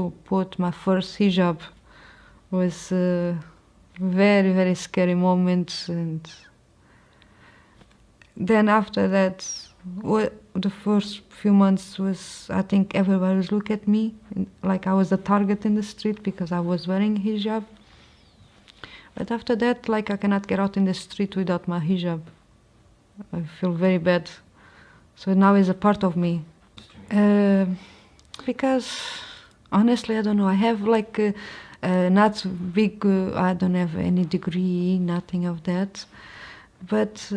to put my first hijab. It was a very, very scary moment. And then after that, the first few months was, I think everybody was looking at me like I was a target in the street because I was wearing hijab. But after that, like I cannot get out in the street without my hijab. I feel very bad. So now it's a part of me. Because honestly, I don't know. I have like not big. I don't have any degree, nothing of that. But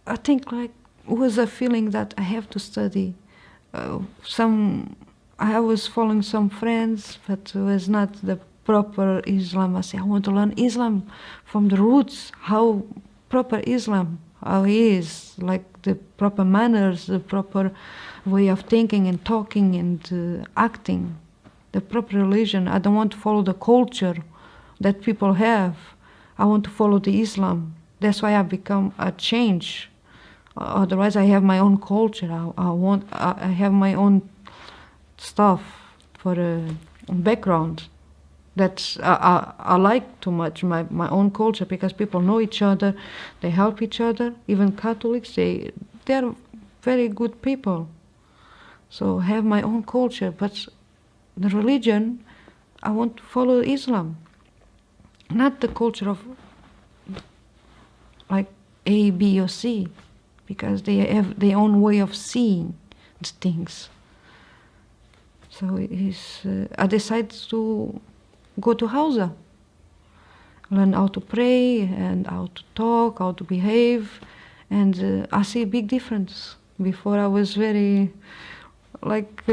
I think like it was a feeling that I have to study. I was following some friends, but it was not the proper Islam. I say I want to learn Islam from the roots. How proper Islam, how it is, like the proper manners, the proper way of thinking and talking and acting, the proper religion. I don't want to follow the culture that people have. I want to follow the Islam. That's why I become a change. Otherwise, I have my own culture. I have my own stuff for a background. That I like too much my own culture because people know each other, they help each other. Even Catholics, they're very good people. So I have my own culture, but the religion, I want to follow Islam, not the culture of like A, B, or C, because they have their own way of seeing the things. So I decided to go to Hausa, learn how to pray and how to talk, how to behave, and I see a big difference. Before I was very like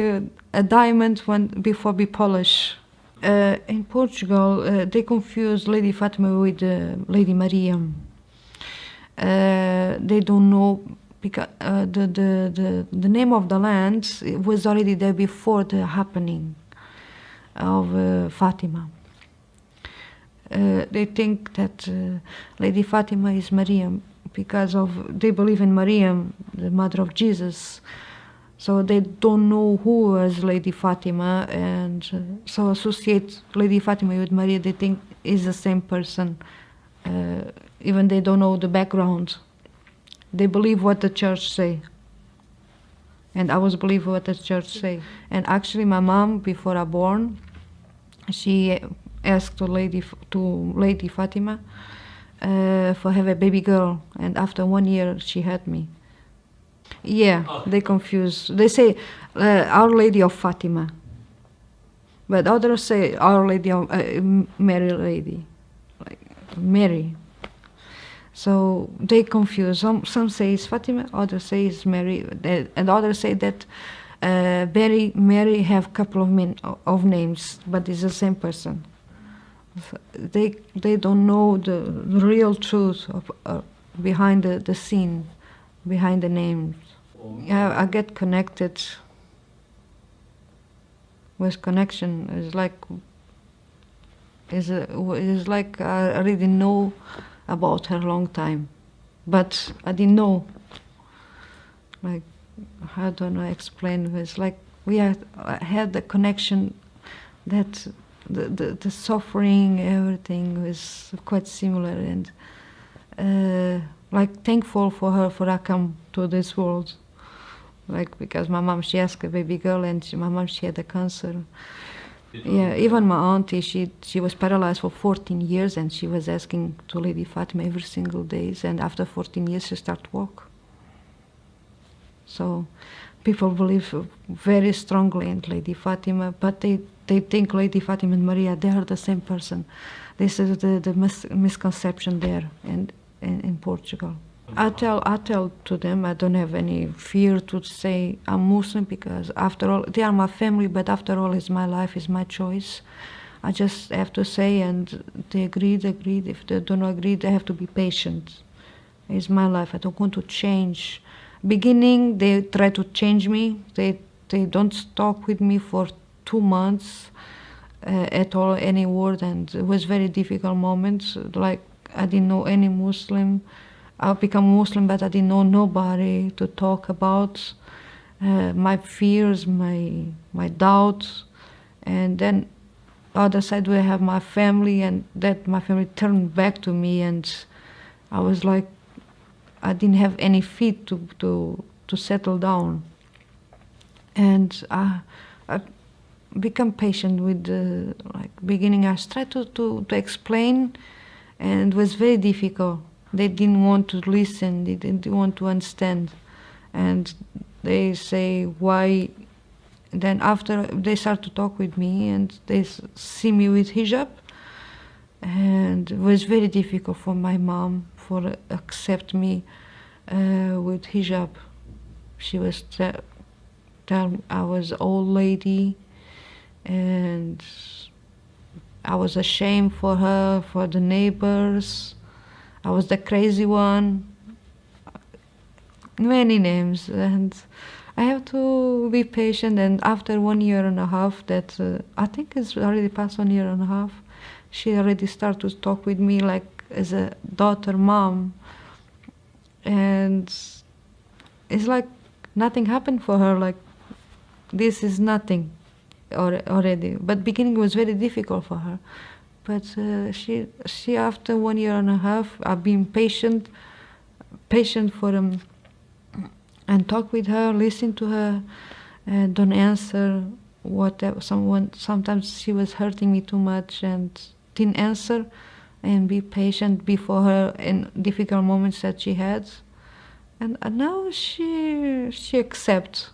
a diamond before be polished. In Portugal, they confuse Lady Fatima with Lady Mariam. They don't know because the name of the land was already there before the happening of Fatima. They think that Lady Fatima is Mariam because they believe in Mariam, the mother of Jesus. So they don't know who was Lady Fatima, and so associate Lady Fatima with Maria. They think is the same person, even they don't know the background. They believe what the church say, and I was believe what the church say. And actually, my mom, before I born, she asked to Lady Fatima for have a baby girl, and after 1 year she had me. Yeah, they confuse. They say Our Lady of Fatima, but others say Our Lady of Mary Lady, like Mary. So they confuse. Some say it's Fatima, others say it's Mary, and others say that Mary have a couple of names, but it's the same person. So they don't know the real truth of behind the scene, behind the names. Yeah, I get connected with connection. It's like I already know about her long time, but I didn't know. Like, how do I explain? It's like I had the connection that the suffering, everything was quite similar, and like thankful for her for I come to this world. Like, because my mom, she asked a baby girl, and my mom, she had a cancer. Yeah, even my auntie, she was paralyzed for 14 years, and she was asking to Lady Fatima every single day, and after 14 years she started to walk. So people believe very strongly in Lady Fatima, but they think Lady Fatima and Maria, they are the same person. This is the misconception there in Portugal. I tell to them I don't have any fear to say I'm Muslim, because after all they are my family, but after all it's my life, it's my choice. I just have to say, and they agreed. If they don't agree, they have to be patient. It's my life. I don't want to change. Beginning they try to change me. They don't talk with me for 2 months at all, any word, and it was very difficult moments. Like I didn't know any Muslim. I become Muslim, but I didn't know nobody to talk about my fears, my doubts, And then other side we have my family, and that my family turned back to me, and I was like, I didn't have any feet to settle down. And I become patient with the beginning. I tried to explain, and it was very difficult. They didn't want to listen, they didn't want to understand. And they say, why? Then after they start to talk with me, and they see me with hijab, and it was very difficult for my mom for accept me with hijab. She was I was old lady, and I was ashamed for her, for the neighbors. I was the crazy one. Many names, and I have to be patient. And after 1.5 years, that I think it's already past 1.5 years, she already started to talk with me like as a daughter, mom, and it's like nothing happened for her. Like this is nothing already. But beginning was very difficult for her. But she after 1.5 years, I've been patient for and talk with her, listen to her, don't answer whatever. Sometimes she was hurting me too much and didn't answer, and be patient before her in difficult moments that she had. And now she accepts.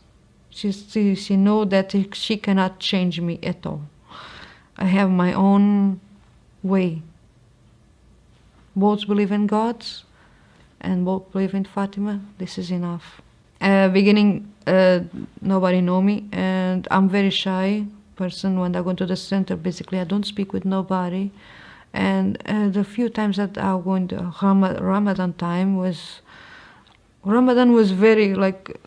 She know that she cannot change me at all. I have my own way. Both believe in God, and both believe in Fatima. This is enough. Beginning, nobody know me, and I'm very shy person. When I go to the center, basically I don't speak with nobody. And the few times that I go into Ramadan time Ramadan was very like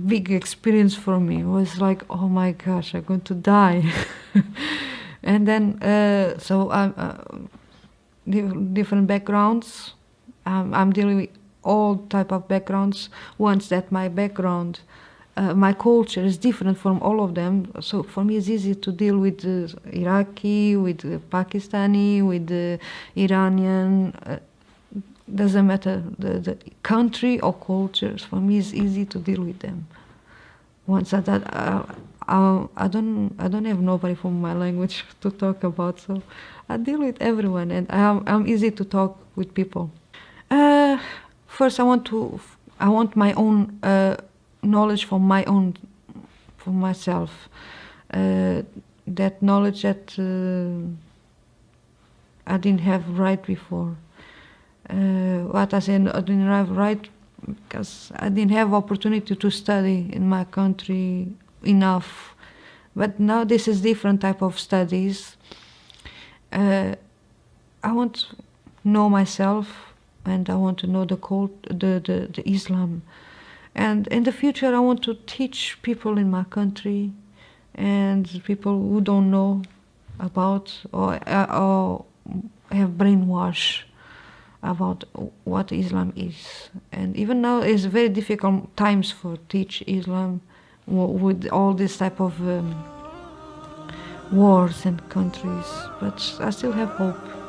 big experience for me. It was like, oh my gosh, I'm going to die. And then so I'm different backgrounds. I'm dealing with all type of backgrounds. Once that my background, my culture is different from all of them, so for me it's easy to deal with the Iraqi, with the Pakistani, with the Iranian. Doesn't matter the country or cultures. For me, it's easy to deal with them. Once that I don't have nobody from my language to talk about, so I deal with everyone, and I'm easy to talk with people. First, I want my own knowledge from myself. That knowledge that I didn't have right before. What I said, I didn't have right because I didn't have opportunity to study in my country enough. But now this is different type of studies. I want to know myself, and I want to know the Islam. And in the future, I want to teach people in my country and people who don't know about or have brainwashed about what Islam is. And even now, it's very difficult times for teach Islam with all this type of wars and countries. But I still have hope.